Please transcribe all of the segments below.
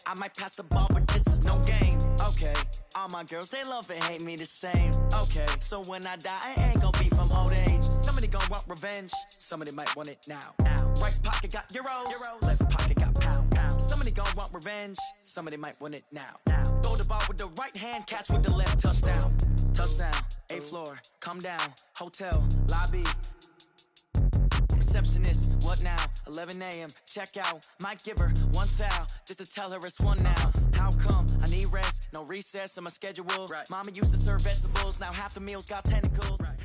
I might pass the ball, but this is no game. Okay, all my girls, they love and hate me the same. Okay, so when I die, I ain't gonna be from old age. Somebody gonna want revenge, somebody might want it now. Right pocket got euros, left pocket got pounds. Somebody gonna want revenge, somebody might want it now. Throw the ball with the right hand, catch with the left, touchdown. Touchdown, 8th floor, come down, hotel, lobby. Receptionist, what now? 11 a.m. Check out. Might give her one foul just to tell her it's one now. How come? I need rest, no recess in my schedule. Right. Mama used to serve vegetables, now half the meals got tentacles. Right.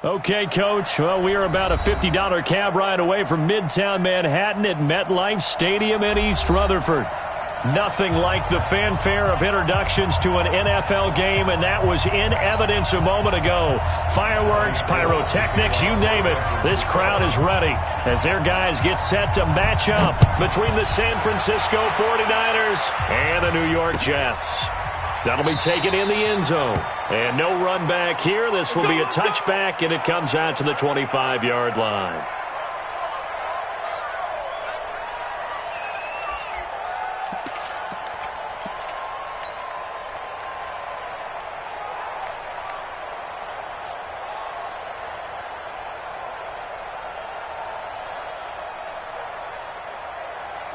Okay, Coach. Well, we are about a $50 cab ride away from Midtown Manhattan at MetLife Stadium in East Rutherford. Nothing like the fanfare of introductions to an NFL game, and that was in evidence a moment ago. Fireworks, pyrotechnics, you name it. This crowd is ready as their guys get set to match up between the San Francisco 49ers and the New York Jets. That'll be taken in the end zone. And no run back here. This will be a touchback, and it comes out to the 25-yard line.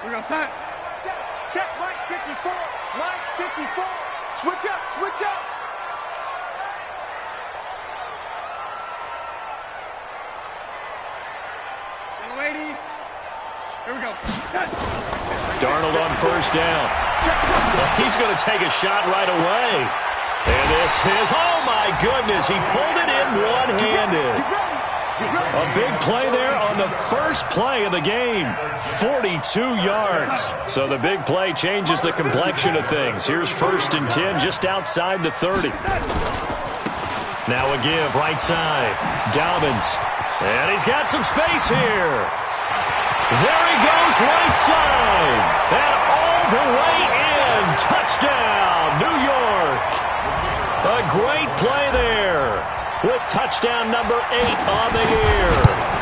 We're going to set. Check, Mike 54. Mike 54. Switch up, switch up. Young lady. Here we go. Set. Darnold on first down. He's going to take a shot right away. And this is, oh my goodness, he pulled it in one-handed. A big play there on the first play of the game. 42 yards. So the big play changes the complexion of things. Here's 1st and 10 just outside the 30. Now a give right side. Dobbins. And he's got some space here. There he goes right side. And all the way in. Touchdown, New York. A great play there, with touchdown number 8 on the year,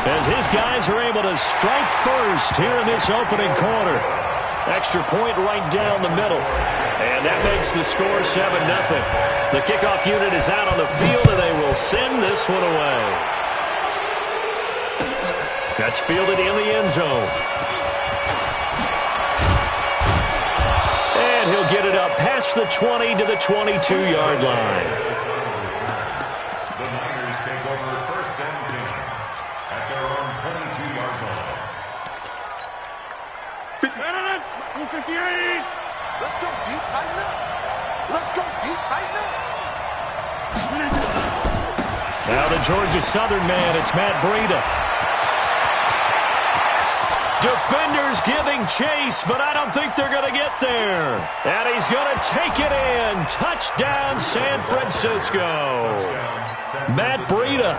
as his guys are able to strike first here in this opening quarter. Extra point right down the middle, and that makes the score 7-0. The kickoff unit is out on the field, and they will send this one away. That's fielded in the end zone. And he'll get it up past the 20 to the 22-yard line. Let's go deep, tighten up. Let's go deep, tighten up. Now the Georgia Southern man, it's Matt Breida. Defenders giving chase, but I don't think they're going to get there. And he's going to take it in. Touchdown, San Francisco. Matt Breida,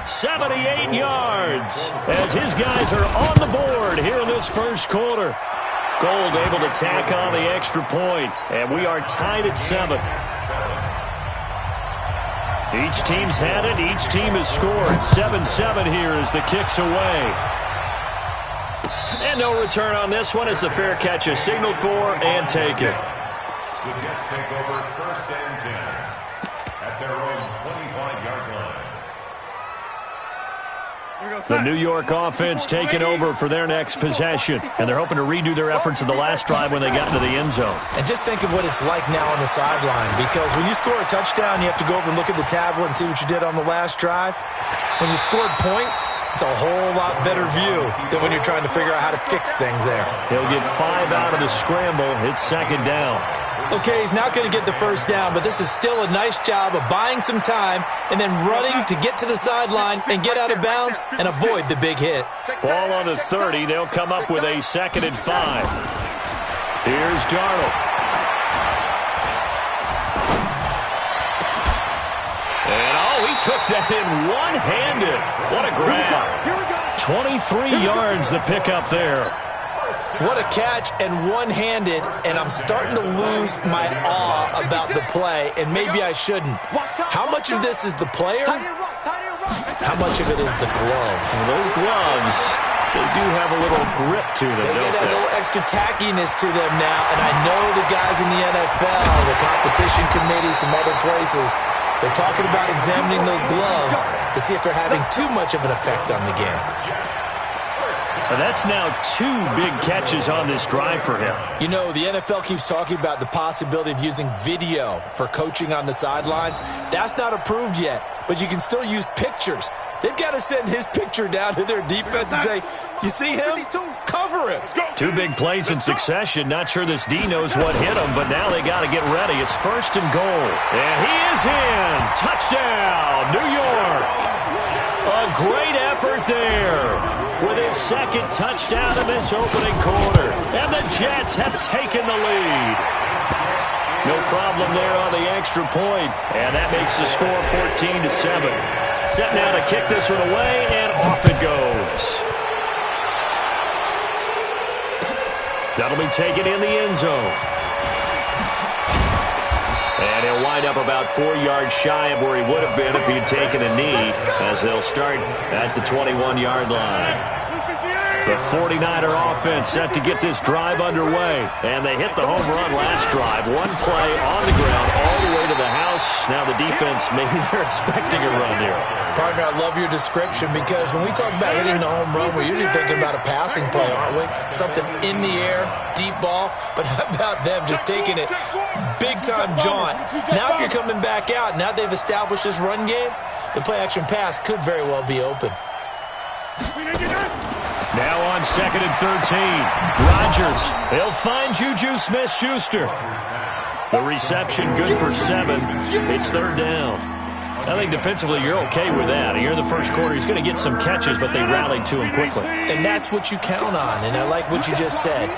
78 yards, as his guys are on the board here in this first quarter. Gold able to tack on the extra point, and we are tied at 7. Each team's had it. Each team has scored. 7-7 here as the kick's away. And no return on this one as the fair catch is signaled for and taken. The Jets take over 1st and 10 at their own 25-yard line. The New York offense taking over for their next possession, and they're hoping to redo their efforts of the last drive when they got into the end zone. And just think of what it's like now on the sideline, because when you score a touchdown, you have to go over and look at the tablet and see what you did on the last drive. When you scored points, it's a whole lot better view than when you're trying to figure out how to fix things there. He'll get 5 out of the scramble. It's 2nd down. Okay, he's not going to get the first down, but this is still a nice job of buying some time and then running to get to the sideline and get out of bounds and avoid the big hit. Ball on the 30. They'll come up with a 2nd and 5. Here's Darnold. And, he took that in one-handed. What a grab. 23 yards the pickup there. What a catch and one-handed, and I'm starting to lose my awe about the play, and maybe I shouldn't. How much of this is the player? How much of it is the glove? Well, those gloves they do have a little grip to them, They don't get that they? little extra tackiness to them now, and I know the guys in the NFL, the competition committee, some other places, they're talking about examining those gloves to see if they're having too much of an effect on the game. And that's now 2 big catches on this drive for him. You know, the NFL keeps talking about the possibility of using video for coaching on the sidelines. That's not approved yet, but you can still use pictures. They've got to send his picture down to their defense and say, you see him? Cover him. 2 big plays in succession. Not sure this D knows what hit him, but now they got to get ready. It's 1st and goal. And he is in. Touchdown, New York. A great effort there with his 2nd touchdown in this opening quarter. And the Jets have taken the lead. No problem there on the extra point. And that makes the score 14-7. Set now to kick this one away, and off it goes. That'll be taken in the end zone. And he'll wind up about 4 yards shy of where he would have been if he had taken a knee, as they'll start at the 21-yard line. The 49er offense set to get this drive underway. And they hit the home run last drive. 1 play on the ground all the way to the house. Now the defense, maybe they're expecting a run here. Partner, I love your description because when we talk about hitting the home run, we're usually thinking about a passing play, aren't we? Something in the air, deep ball. But how about them just taking it big-time jaunt? Now if you're coming back out, now they've established this run game, the play-action pass could very well be open. Now on 2nd and 13. Rodgers. He'll find Juju Smith-Schuster. The reception good for 7. It's 3rd down. I think defensively you're okay with that. Here in the first quarter, he's going to get some catches, but they rallied to him quickly. And that's what you count on, and I like what you just said.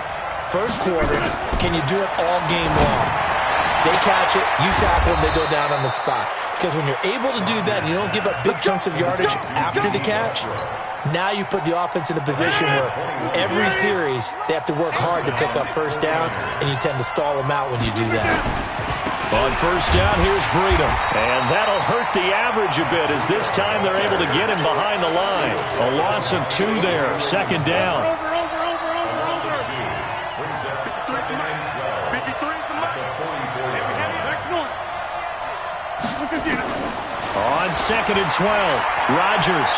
First quarter, can you do it all game long? They catch it, you tackle them, they go down on the spot. Because when you're able to do that and you don't give up big chunks of yardage after the catch, now you put the offense in a position where every series they have to work hard to pick up first downs, and you tend to stall them out when you do that. On 1st down, here's Breida. And that'll hurt the average a bit as this time they're able to get him behind the line. A loss of 2 there, 2nd down. On 2nd and 12, Rodgers.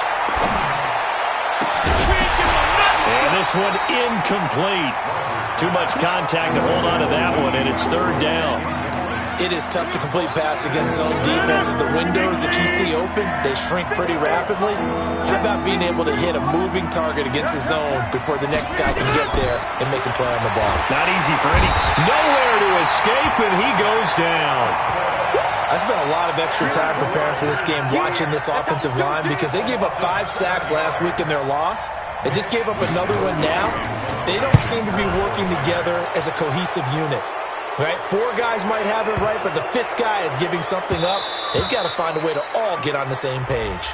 And this one incomplete. Too much contact to hold on to that one, and it's 3rd down. It is tough to complete pass against zone defenses. The windows that you see open, they shrink pretty rapidly. How about being able to hit a moving target against a zone before the next guy can get there and make a play on the ball? Not easy for any. Nowhere to escape, and he goes down. I spent a lot of extra time preparing for this game watching this offensive line because they gave up 5 sacks last week in their loss. They just gave up another one now. They don't seem to be working together as a cohesive unit. Right? 4 guys might have it right, but the 5th guy is giving something up. They've got to find a way to all get on the same page.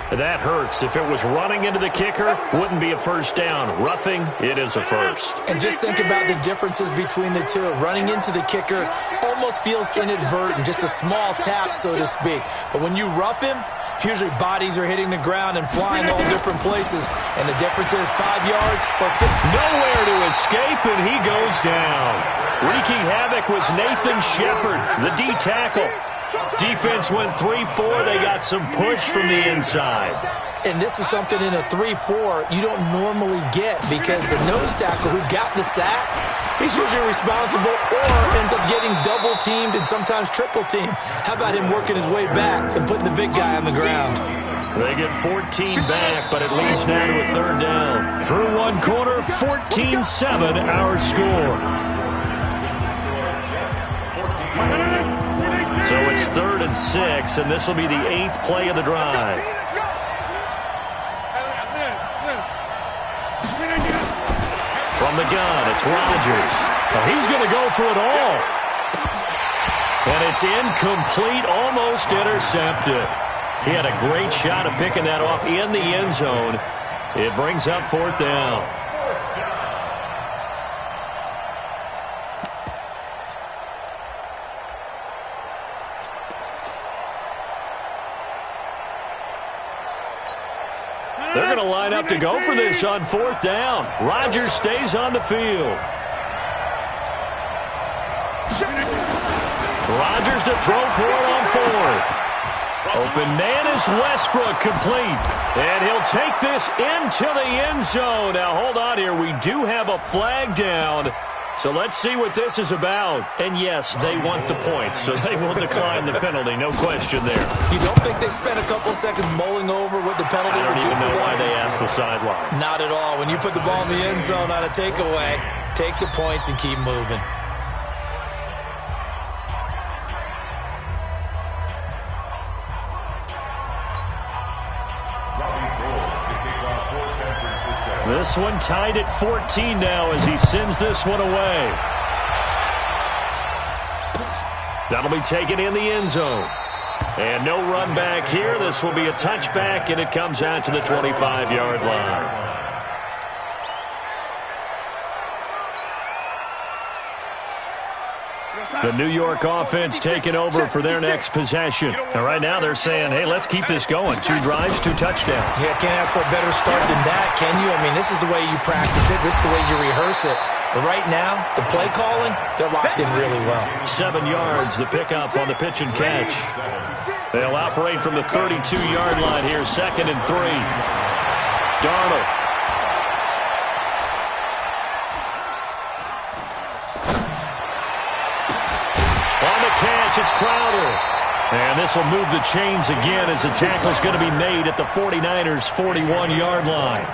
That hurts. If it was running into the kicker, wouldn't be a first down. Roughing, it is a first. And just think about the differences between the two. Running into the kicker almost feels inadvertent, just a small tap, so to speak. But when you rough him, usually bodies are hitting the ground and flying all different places. And the difference is 5 yards or 50. Nowhere to escape, and he goes down. Wreaking havoc was Nathan Shepard, the D tackle. Defense went 3-4. They got some push from the inside. And this is something in a 3-4 you don't normally get because the nose tackle who got the sack, he's usually responsible or ends up getting double-teamed and sometimes triple-teamed. How about him working his way back and putting the big guy on the ground? They get 14 back, but it leads now to a 3rd down. Through 1 quarter, 14-7 our score. So it's 3rd and 6, and this will be the 8th play of the drive. From the gun, it's Rodgers. Oh, he's going to go for it all. And it's incomplete, almost intercepted. He had a great shot of picking that off in the end zone. It brings up 4th down. They're going to line up to go for this on 4th down. Rodgers stays on the field. Rodgers to throw for it on 4th. Open man is Westbrook, complete. And he'll take this into the end zone. Now, hold on here. We do have a flag down. So let's see what this is about. And, yes, they want the points, so they will decline the penalty. No question there. You don't think they spent a couple seconds mulling over what the penalty would do? I don't even know why they asked the sideline. Not at all. When you put the ball in the end zone on a takeaway, take the points and keep moving. This one tied at 14 now as he sends this one away. That'll be taken in the end zone. And no run back here. This will be a touchback, and it comes out to the 25-yard line. The New York offense taking over for their next possession. And right now they're saying, hey, let's keep this going. 2 drives, 2 touchdowns. Yeah, can't ask for a better start than that, can you? I mean, this is the way you practice it. This is the way you rehearse it. But right now, the play calling, they're locked in really well. 7 yards, the pickup on the pitch and catch. They'll operate from the 32-yard line here, 2nd and 3. Darnold. Catch, it's Crowder. And this will move the chains again as the tackle's going to be made at the 49ers' 41-yard line.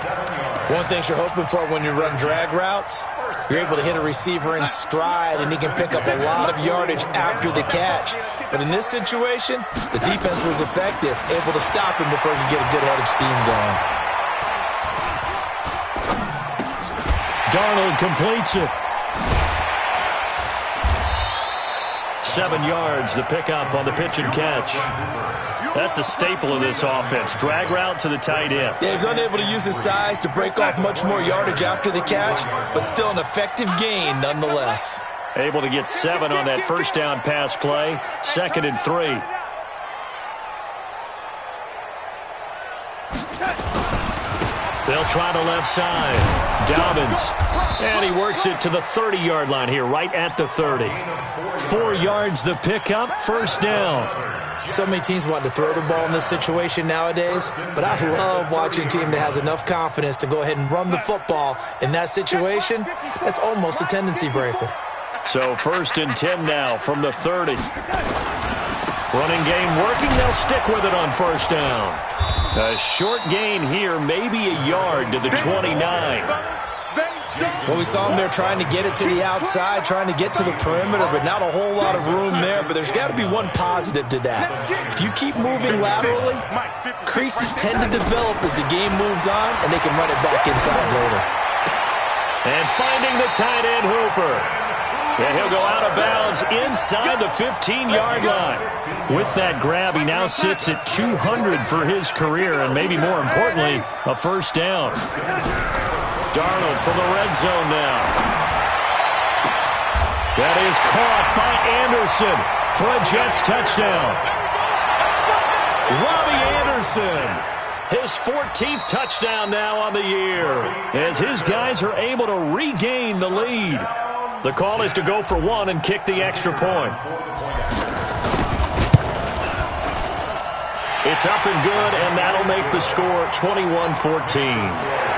One thing you're hoping for when you run drag routes, you're able to hit a receiver in stride, and he can pick up a lot of yardage after the catch. But in this situation, the defense was effective, able to stop him before he could get a good head of steam going. Darnold completes it. 7 yards, the pickup on the pitch and catch. That's a staple of this offense. Drag route to the tight end. Yeah, he's unable to use his size to break off much more yardage after the catch, but still an effective gain nonetheless. Able to get 7 on that 1st down pass play. 2nd and 3. They'll try the left side. Dobbins. And he works it to the 30-yard line here, right at the 30. 4 yards the pickup, 1st down. So many teams want to throw the ball in this situation nowadays, but I love watching a team that has enough confidence to go ahead and run the football. In that situation, that's almost a tendency breaker. So 1st and 10 now from the 30. Running game working, they'll stick with it on 1st down. A short gain here, maybe a yard to the 29. Well, we saw him there trying to get it to the outside, trying to get to the perimeter, but not a whole lot of room there. But there's got to be one positive to that. If you keep moving laterally, creases tend to develop as the game moves on, and they can run it back inside later. And finding the tight end Hooper. And he'll go out of bounds inside the 15-yard line. With that grab, he now sits at 200 for his career, and maybe more importantly, a 1st down. Darnold from the red zone now. That is caught by Anderson for a Jets touchdown. Robbie Anderson, his 14th touchdown now on the year, as his guys are able to regain the lead. The call is to go for 1 and kick the extra point. It's up and good, and that'll make the score 21-14.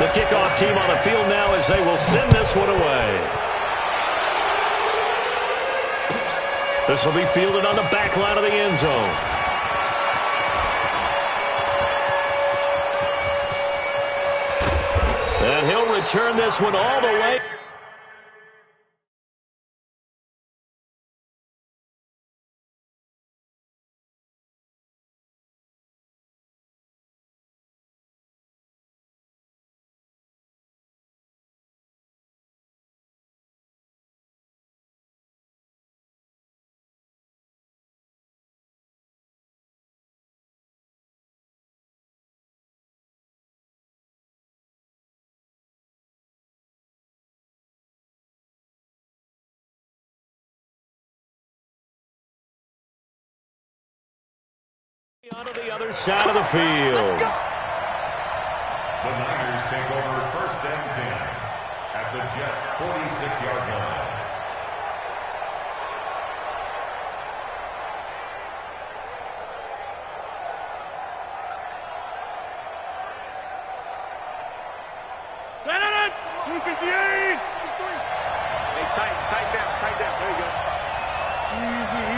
The kickoff team on the field now as they will send this one away. This will be fielded on the back line of the end zone. And he'll return this one all the way. Onto the other side of the field. The Niners take over 1st and 10 at the Jets' 46-yard line. Hey, tight down. There you go. Easy.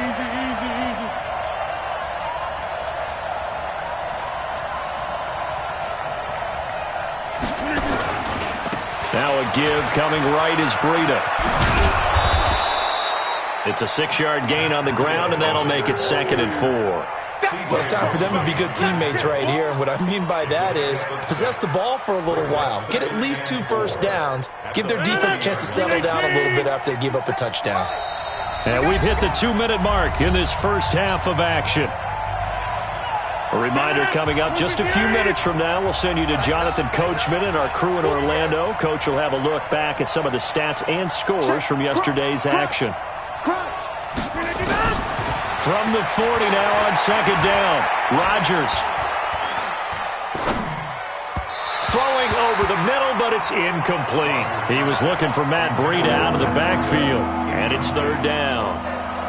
Now a give coming right is Breida. It's a 6-yard gain on the ground, and that'll make it 2nd and 4. Well, it's time for them to be good teammates right here. And what I mean by that is possess the ball for a little while. Get at least 2 first downs. Give their defense a chance to settle down a little bit after they give up a touchdown. And we've hit the 2-minute mark in this first half of action. A reminder coming up just a few minutes from now, we'll send you to Jonathan Coachman and our crew in Orlando. Coach will have a look back at some of the stats and scores from yesterday's action. From the 40 now on 2nd down, Rodgers. Throwing over the middle, but it's incomplete. He was looking for Matt Breida out of the backfield, and it's 3rd down.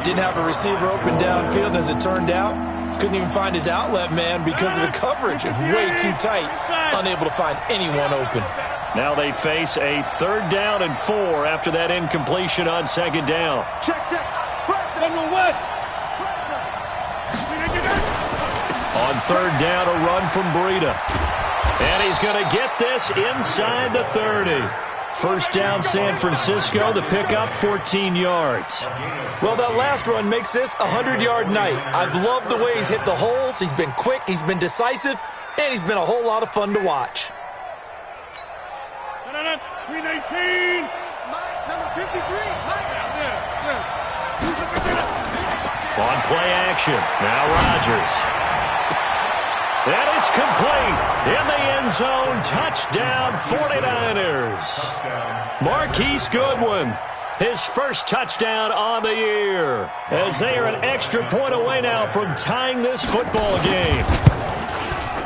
Didn't have a receiver open downfield, and as it turned out, couldn't even find his outlet man because of the coverage. It's way too tight, unable to find anyone open. Now they face a 3rd down and 4 after that incompletion on 2nd down. Check. Number West. On 3rd down, a run from Breida. And he's going to get this inside the 30. 1st down, San Francisco. The pickup, 14 yards. Well, that last run makes this a 100-yard night. I've loved the way he's hit the holes. He's been quick, he's been decisive, and he's been a whole lot of fun to watch. 319. Mike, number 53. Mike. On play action, now Rodgers. And it's complete. In the end zone, touchdown 49ers. Marquise Goodwin, his first touchdown on the year, as they are an extra point away now from tying this football game.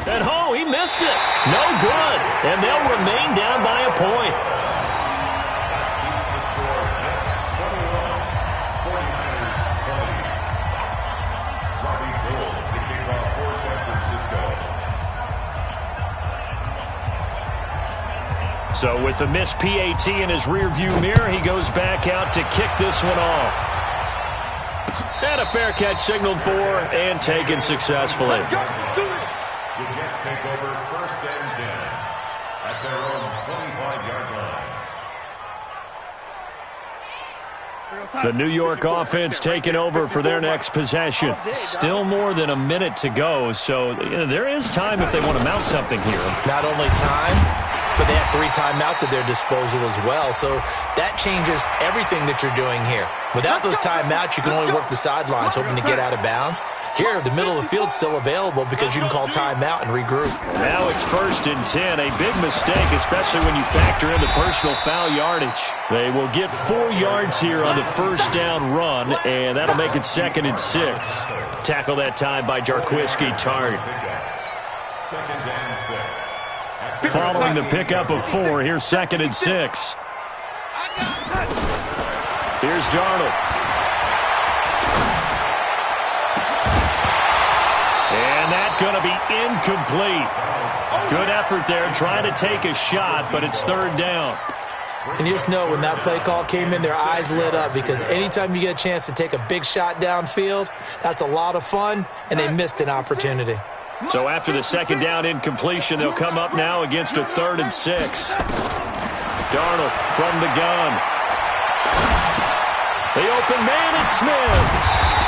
And he missed it. No good. And they'll remain down by a point. So with the missed PAT in his rearview mirror, he goes back out to kick this one off. And a fair catch signaled for and taken successfully. The Jets take over 1st and 10 at their own 25-yard line. The New York offense taking over for their next possession. Still more than a minute to go, so there is time if they want to mount something here. Not only time, but they have 3 timeouts at their disposal as well, so that changes everything that you're doing here. Without those timeouts, you can only work the sidelines, hoping to get out of bounds. Here, the middle of the field's still available because you can call timeout and regroup. Now it's 1st and 10, a big mistake, especially when you factor in the personal foul yardage. They will get 4 yards here on the 1st down run, and that'll make it 2nd and 6. Tackle that time by Jarquiski Tart. 2nd and 6. Following the pickup of 4, here's 2nd and 6. Here's Darnold. And that's going to be incomplete. Good effort there, trying to take a shot, but it's 3rd down. And you just know when that play call came in, their eyes lit up because anytime you get a chance to take a big shot downfield, that's a lot of fun, and they missed an opportunity. So after the 2nd down incompletion, they'll come up now against a 3rd and 6. Darnold from the gun. The open man is Smith.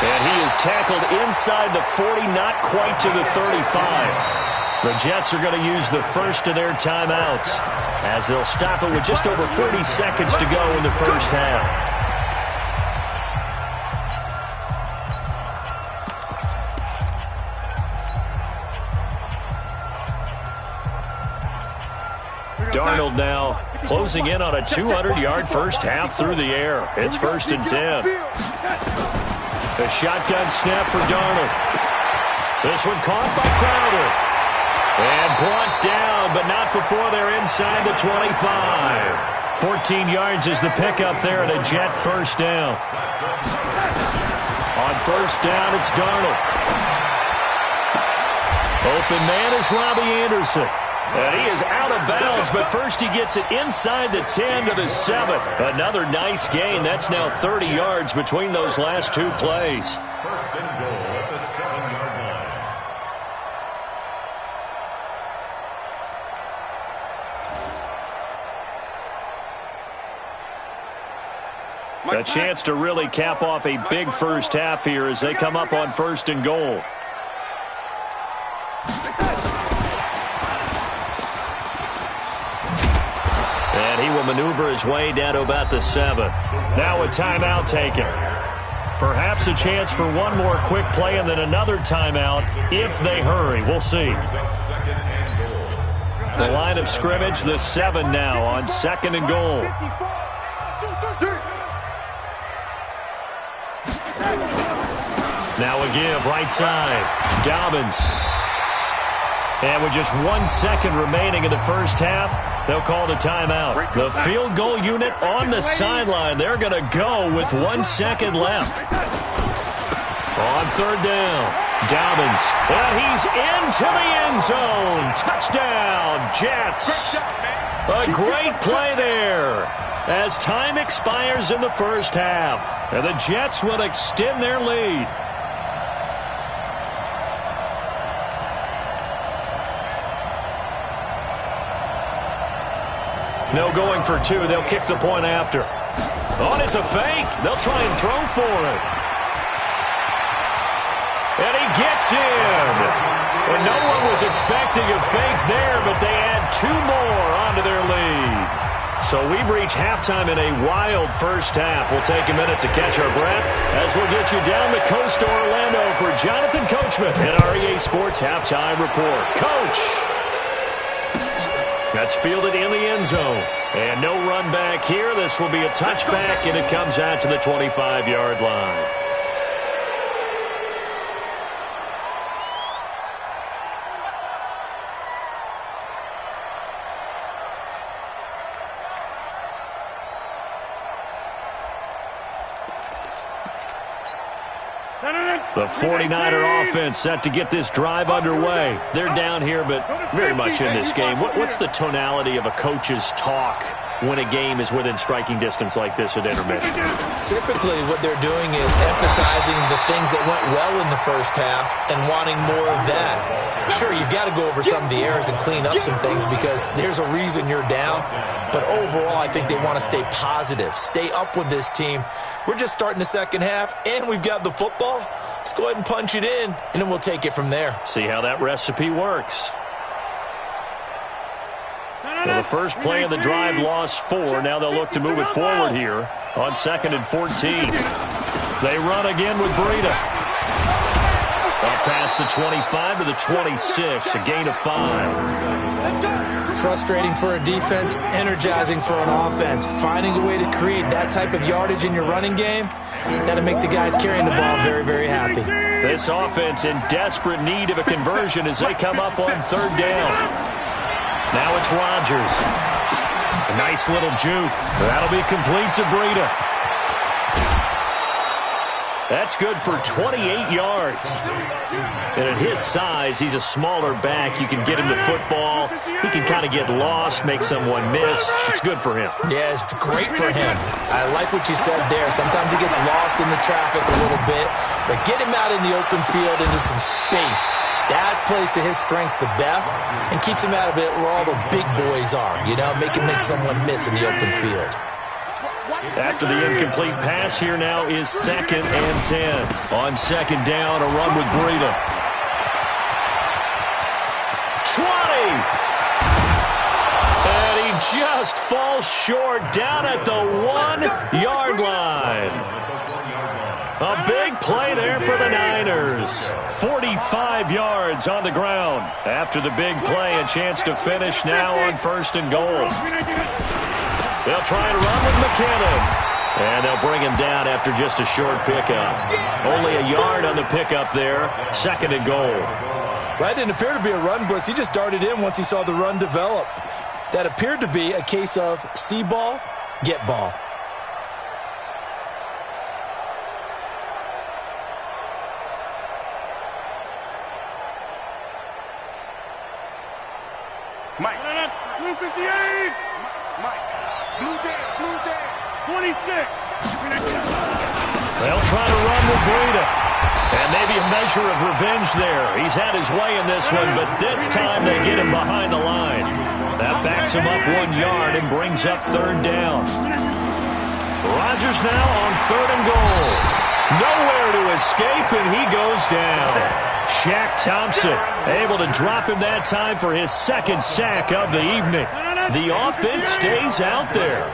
And he is tackled inside the 40, not quite to the 35. The Jets are going to use the first of their timeouts as they'll stop it with just over 40 seconds to go in the first half. Darnold now closing in on a 200-yard first half through the air. It's 1st and 10. A shotgun snap for Darnold. This one caught by Crowder. And brought down, but not before they're inside the 25. 14 yards is the pickup there at a Jet first down. On first down, it's Darnold. Open man is Robbie Anderson. And he is out of bounds, but first he gets it inside the 10 to the 7. Another nice gain. That's now 30 yards between those last two plays. First and goal at the 7-yard line. A chance to really cap off a big first half here as they come up on first and goal. And he will maneuver his way down to about the 7. Now a timeout taken. Perhaps a chance for one more quick play and then another timeout if they hurry. We'll see. The line of scrimmage, the 7 now on second and goal. Now a give, right side. Dobbins. And with just 1 second remaining in the first half, they'll call the timeout. The field goal unit on the sideline. They're going to go with 1 second left. On third down, Dobbins. And he's into the end zone. Touchdown, Jets. A great play there as time expires in the first half. And the Jets will extend their lead. No going for two. They'll kick the point after. Oh, and it's a fake. They'll try and throw for it. And he gets in. And no one was expecting a fake there, but they add 2 more onto their lead. So we've reached halftime in a wild first half. We'll take a minute to catch our breath as we'll get you down the coast to Orlando for Jonathan Coachman and our EA Sports Halftime Report. Coach! That's fielded in the end zone. And no run back here. This will be a touchback, and it comes out to the 25-yard line. The 49er offense set to get this drive underway. They're down here, but very much in this game. What's the tonality of a coach's talk when a game is within striking distance like this at intermission? Typically, what they're doing is emphasizing the things that went well in the first half and wanting more of that. Sure, you've got to go over some of the errors and clean up some things because there's a reason you're down. But overall, I think they want to stay positive, stay up with this team. We're just starting the second half, and we've got the football. Let's go ahead and punch it in, and then we'll take it from there. See how that recipe works. Well, the first play of the drive lost 4. Now they'll look to move it forward here on 2nd and 14. They run again with Breida. Up past the 25 to the 26, a gain of 5. Frustrating for a defense, energizing for an offense. Finding a way to create that type of yardage in your running game, that'll make the guys carrying the ball very, very happy. This offense in desperate need of a conversion as they come up on third down. Now it's Rodgers. A nice little juke. That'll be complete to Breida. That's good for 28 yards. And at his size, he's a smaller back. You can get him the football. He can kind of get lost, make someone miss. It's good for him. Yeah, it's great for him. I like what you said there. Sometimes he gets lost in the traffic a little bit, but get him out in the open field into some space. That plays to his strengths the best and keeps him out of it where all the big boys are, you know, make someone miss in the open field. After the incomplete pass, here now is 2nd and 10. On second down, a run with Breida. 20! And he just falls short down at the 1-yard line. A big play there for the Niners. 45 yards on the ground. After the big play, a chance to finish now on 1st and goal. They'll try and run with McKinnon. And they'll bring him down after just a short pickup. Only a yard on the pickup there. 2nd and goal. That didn't appear to be a run blitz. He just darted in once he saw the run develop. That appeared to be a case of see ball, get ball. Mike. 258. Mike. Blue there. 26. They'll try to run with Breida. And maybe a measure of revenge there. He's had his way in this one, but this time they get him behind the line. That backs him up 1 yard and brings up 3rd down. Rodgers now on 3rd and goal. Nowhere to escape, and he goes down. Shaq Thompson able to drop him that time for his 2nd sack of the evening. The offense stays out there.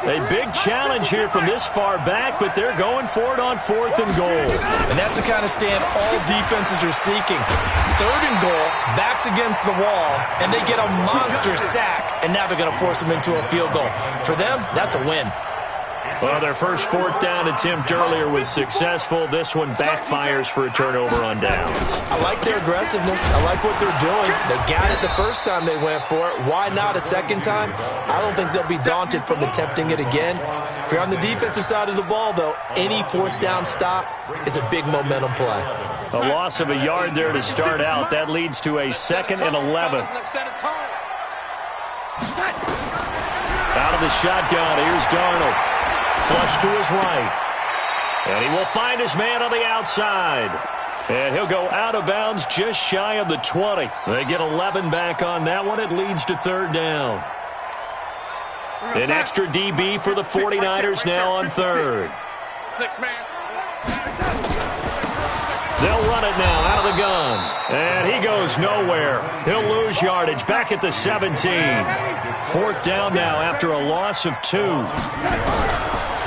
A big challenge here from this far back, but they're going for it on 4th and goal. And that's the kind of stand all defenses are seeking. 3rd and goal, backs against the wall, and they get a monster sack, and now they're going to force them into a field goal. For them, that's a win. Well, their first 4th down attempt earlier was successful. This one backfires for a turnover on downs. I like their aggressiveness. I like what they're doing. They got it the first time they went for it. Why not a second time? I don't think they'll be daunted from attempting it again. If you're on the defensive side of the ball, though, any 4th down stop is a big momentum play. A loss of a yard there to start out. That leads to a 2nd and 11. Out of the shotgun, here's Darnold. Flush to his right. And he will find his man on the outside. And he'll go out of bounds just shy of the 20. They get 11 back on that one. It leads to 3rd down. An extra DB for the 49ers now on 3rd. 6 man. They'll run it now out of the gun. And he goes nowhere. He'll lose yardage back at the 17. 4th down now after a loss of 2.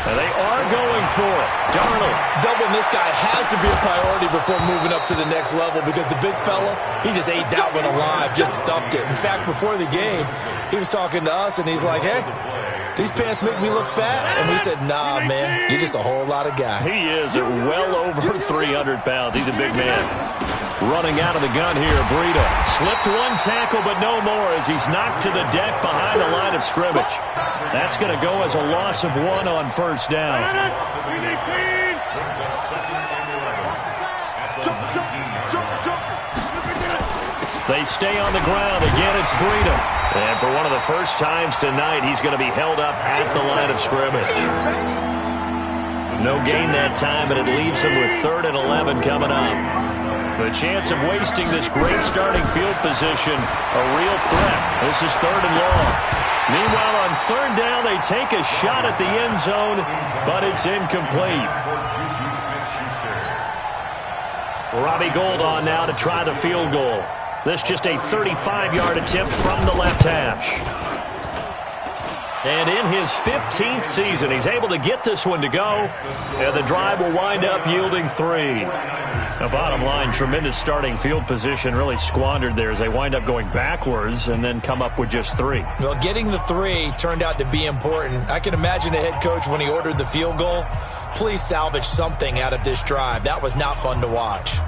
And they are going for it. Darnold. Doubling this guy has to be a priority before moving up to the next level because the big fella, he just ate that one alive, just stuffed it. In fact, before the game, he was talking to us, and he's like, hey, these pants make me look fat. And we said, nah, man, you're just a whole lot of guy. He is at well over 300 pounds. He's a big man. Running out of the gun here, Breida. Slipped 1 tackle, but no more as he's knocked to the deck behind the line of scrimmage. That's going to go as a loss of 1 on 1st down. They stay on the ground. Again, it's Breida. And for one of the first times tonight, he's going to be held up at the line of scrimmage. No gain that time, but it leaves him with 3rd and 11 coming up. The chance of wasting this great starting field position, a real threat. This is 3rd and long. Meanwhile, on 3rd down, they take a shot at the end zone, but it's incomplete. Robbie Gould on now to try the field goal. This just a 35-yard attempt from the left hash. And in his 15th season, he's able to get this one to go, and the drive will wind up yielding 3. The bottom line, tremendous starting field position, really squandered there as they wind up going backwards and then come up with just 3. Well, getting the 3 turned out to be important. I can imagine the head coach when he ordered the field goal, please salvage something out of this drive. That was not fun to watch.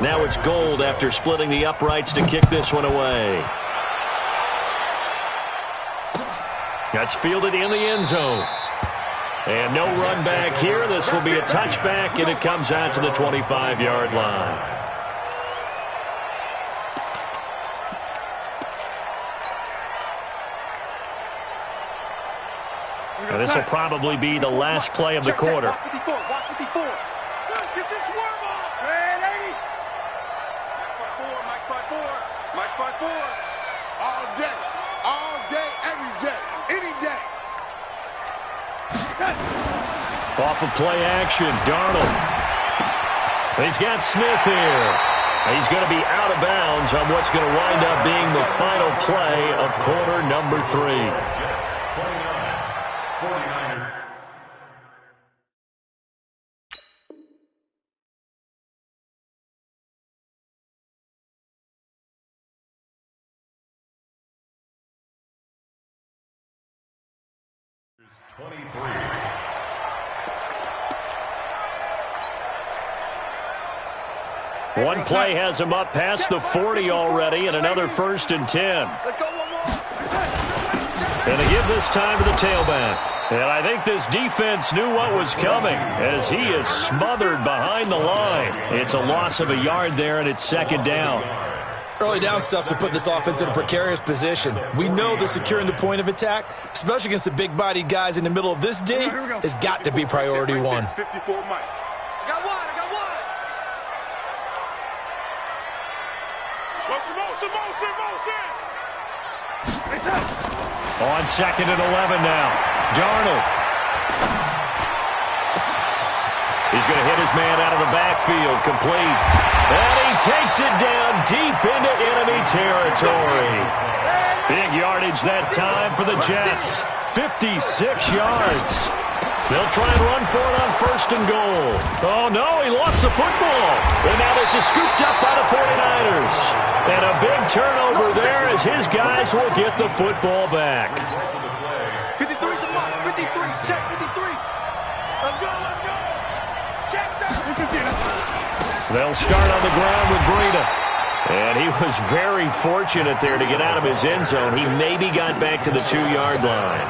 Now it's Gould after splitting the uprights to kick this one away. That's fielded in the end zone. And no run back here. This will be a touchback, and it comes out to the 25-yard line. And this will probably be the last play of the quarter. Off of play action, Darnold. He's got Smith here. He's going to be out of bounds on what's going to wind up being the final play of quarter number 3. 49ers. One play has him up past the 40 already, and another 1st and 10. Let's go one more. And they give this time to the tailback. And I think this defense knew what was coming as he is smothered behind the line. It's a loss of a yard there, and it's 2nd down. Early down stuff to put this offense in a precarious position. We know that securing the point of attack, especially against the big-bodied guys in the middle of this D, has got to be priority one. 54 Mike. I got one. On 2nd and 11 now. Darnold. He's going to hit his man out of the backfield. Complete. And he takes it down deep into enemy territory. Big yardage that time for the Jets. 56 yards. They'll try and run for it on 1st and goal. Oh, no, he lost the football. And now this is scooped up by the 49ers. And a big turnover there as his guys will get the football back. 53's the mark. 53. Check 53. Let's go. Check that. They'll start on the ground with Breida. And he was very fortunate there to get out of his end zone. He maybe got back to the 2-yard line.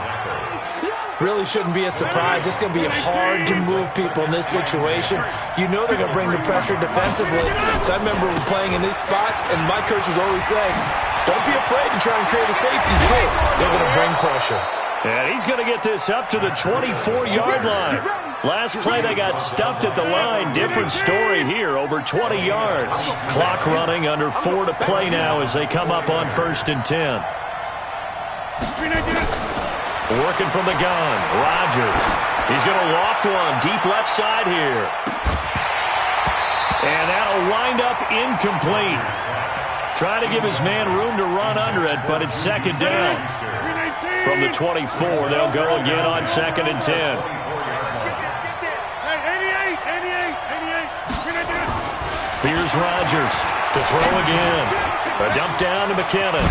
Really shouldn't be a surprise. It's going to be hard to move people in this situation. You know they're going to bring the pressure defensively. So I remember playing in these spots, and my coach was always saying, don't be afraid to try and create a safety, too. They're going to bring pressure. And he's going to get this up to the 24-yard line. Last play, they got stuffed at the line. Different story here, over 20 yards. Clock running, under 4 to play now as they come up on 1st and 10. Working from the gun, Rodgers. He's going to loft one deep left side here. And that'll wind up incomplete. Trying to give his man room to run under it, but it's 2nd down. From the 24, they'll go again on 2nd and 10. Here's Rodgers to throw again. A dump down to McKinnon.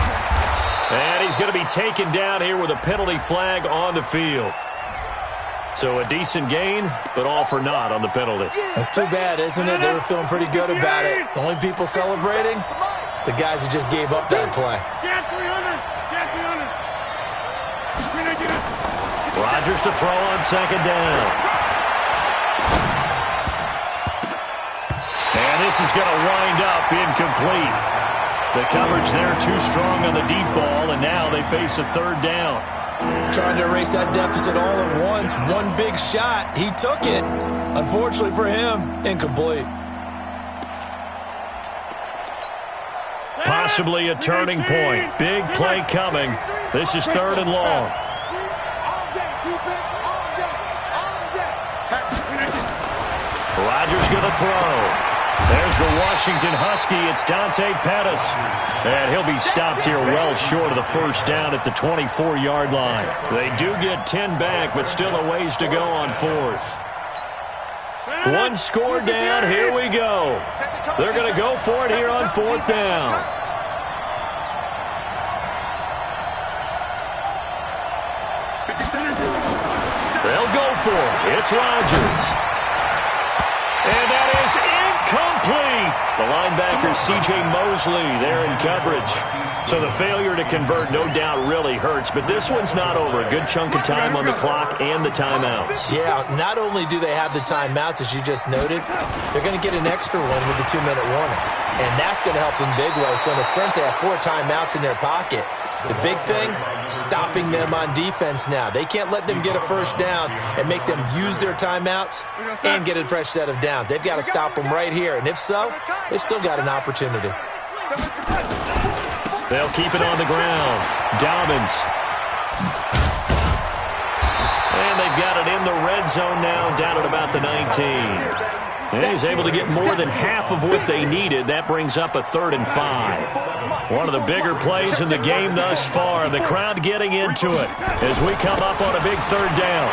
And he's going to be taken down here with a penalty flag on the field. So a decent gain, but all for naught on the penalty. That's too bad, isn't it? They were feeling pretty good about it. The only people celebrating, the guys who just gave up that play. Rodgers to throw on 2nd down. And this is going to wind up incomplete. The coverage there too strong on the deep ball, and now they face a 3rd down. Trying to erase that deficit all at once. One big shot. He took it. Unfortunately for him, incomplete. Possibly a turning point. Big play coming. This is 3rd and long. Rodgers going to throw. There's the Washington Husky. It's Dante Pettis. And he'll be stopped here well short of the 1st down at the 24-yard line. They do get 10 back, but still a ways to go on 4th. One score down. Here we go. They're going to go for it here on 4th down. They'll go for it. It's Rodgers. And that is incomplete. The linebacker, C.J. Mosley, there in coverage. So the failure to convert, no doubt, really hurts. But this one's not over. A good chunk of time on the clock and the timeouts. Yeah, not only do they have the timeouts, as you just noted, they're going to get an extra one with the 2-minute warning. And that's going to help in big ways. So in a sense, they have 4 timeouts in their pocket. The big thing, stopping them on defense now. They can't let them get a 1st down and make them use their timeouts and get a fresh set of downs. They've got to stop them right here. And if so, they've still got an opportunity. They'll keep it on the ground. Dobbins. And they've got it in the red zone now, down at about the 19. And he's able to get more than half of what they needed. That brings up a 3rd and 5. One of the bigger plays in the game thus far. The crowd getting into it as we come up on a big 3rd down.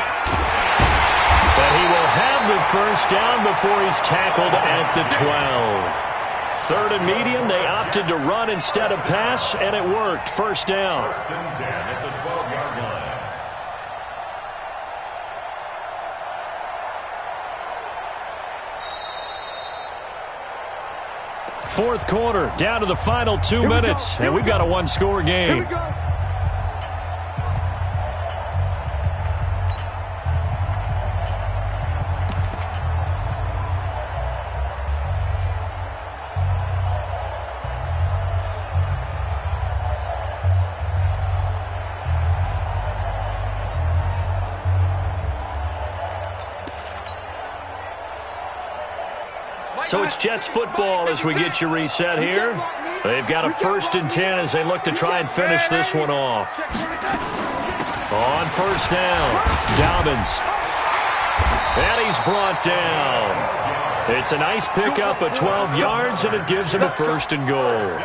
But he will have the 1st down before he's tackled at the 12. 3rd and medium, they opted to run instead of pass, and it worked. 1st down. 1st and 10 at the 12-yard line. Fourth quarter, down to the final 2 minutes, and we've got a one-score game. Here we go. So it's Jets football as we get you reset here. They've got a 1st and 10 as they look to try and finish this one off. On 1st down, Dobbins. And he's brought down. It's a nice pickup of 12 yards, and it gives him a 1st and goal.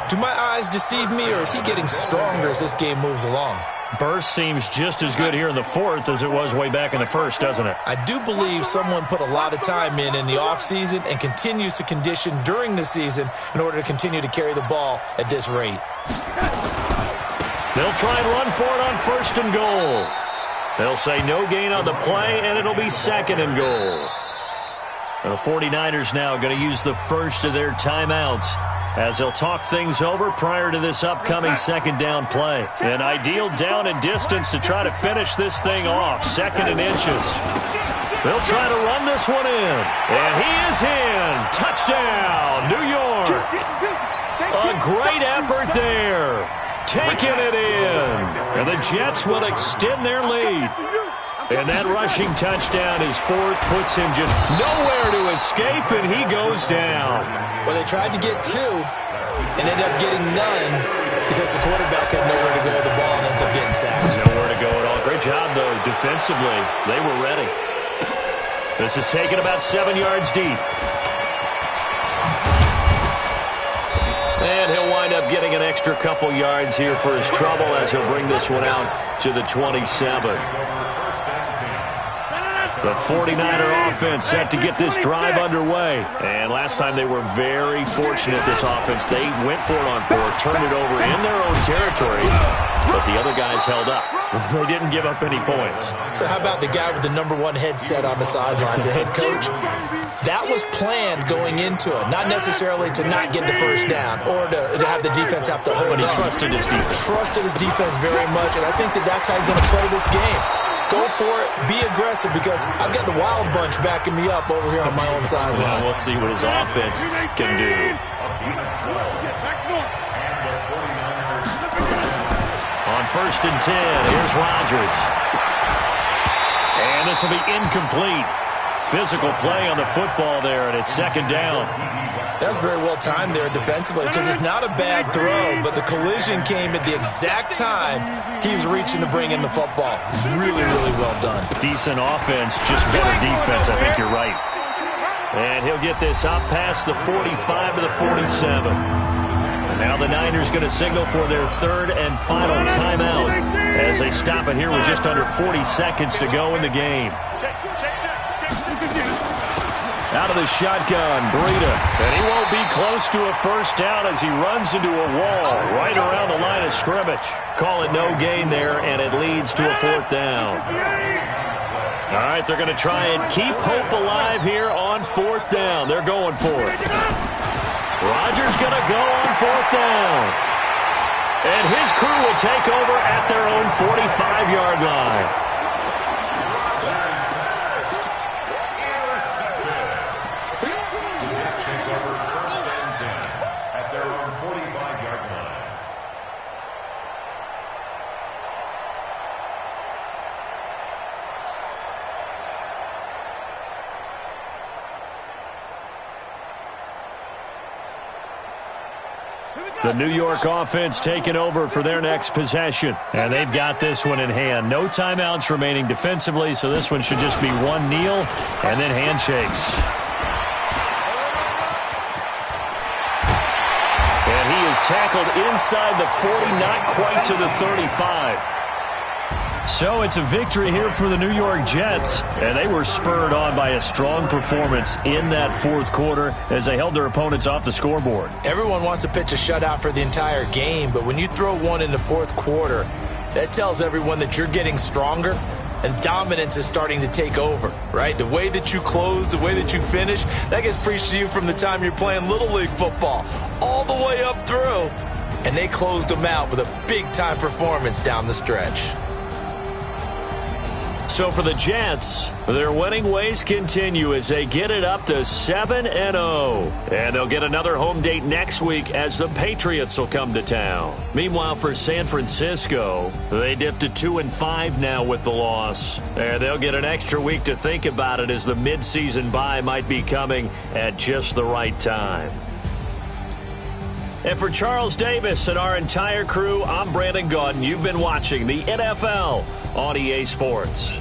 Do my eyes deceive me, or is he getting stronger as this game moves along? Burst seems just as good here in the 4th as it was way back in the 1st, doesn't it? I do believe someone put a lot of time in the offseason and continues to condition during the season in order to continue to carry the ball at this rate. They'll try and run for it on 1st and goal. They'll say no gain on the play, and it'll be 2nd and goal. And the 49ers now going to use the first of their timeouts as they'll talk things over prior to this upcoming 2nd down play. An ideal down and distance to try to finish this thing off. 2nd and inches. They'll try to run this one in. And he is in. Touchdown, New York. A great effort there. Taking it in. And the Jets will extend their lead. And that rushing touchdown is 4th, puts him just nowhere to escape, and he goes down. Well, they tried to get 2 and ended up getting none because the quarterback had nowhere to go with the ball and ends up getting sacked. Nowhere to go at all. Great job, though, defensively. They were ready. This is taken about 7 yards deep. And he'll wind up getting an extra couple yards here for his trouble as he'll bring this one out to the 27. The 49er offense set to get this drive underway. And last time they were very fortunate, this offense. They went for it on 4th, turned it over in their own territory, but the other guys held up. They didn't give up any points. So how about the guy with the #1 headset on the sidelines, the head coach? That was planned going into it, not necessarily to not get the 1st down or to have the defense have to hold But he up. trusted his defense. Trusted his defense very much, and I think that's how he's going to play this game. Go for it. Be aggressive because I've got the wild bunch backing me up over here on my own sideline. Well, we'll see what his offense can do. On 1st and 10, here's Rodgers. And this will be incomplete. Physical play on the football there, and it's 2nd down. That's very well timed there defensively because it's not a bad throw, but the collision came at the exact time he was reaching to bring in the football. Really, really well done. Decent offense, just better defense. I think you're right. And he'll get this up past the 45 to the 47. And now the Niners going to signal for their 3rd and final timeout as they stop it here with just under 40 seconds to go in the game. Out of the shotgun, Breida. And he won't be close to a 1st down as he runs into a wall right around the line of scrimmage. Call it no gain there, and it leads to a 4th down. All right, they're going to try and keep hope alive here on 4th down. They're going for it. Rodgers going to go on 4th down. And his crew will take over at their own 45-yard line. The New York offense taking over for their next possession. And they've got this one in hand. No timeouts remaining defensively, so this one should just be one kneel and then handshakes. tackled inside the 40, not quite to the 35. So it's a victory here for the New York Jets, and they were spurred on by a strong performance in that fourth quarter as they held their opponents off the scoreboard. Everyone wants to pitch a shutout for the entire game, but when you throw one in the fourth quarter, that tells everyone that you're getting stronger and dominance is starting to take over, right? The way that you close, the way that you finish, that gets preached to you from the time you're playing Little League football all the way up through, and they closed them out with a big-time performance down the stretch. So for the Jets, their winning ways continue as they get it up to 7-0. And they'll get another home date next week as the Patriots will come to town. Meanwhile, for San Francisco, they dipped to 2-5 now with the loss. And they'll get an extra week to think about it as the midseason bye might be coming at just the right time. And for Charles Davis and our entire crew, I'm Brandon Gaudin. You've been watching the NFL on EA Sports.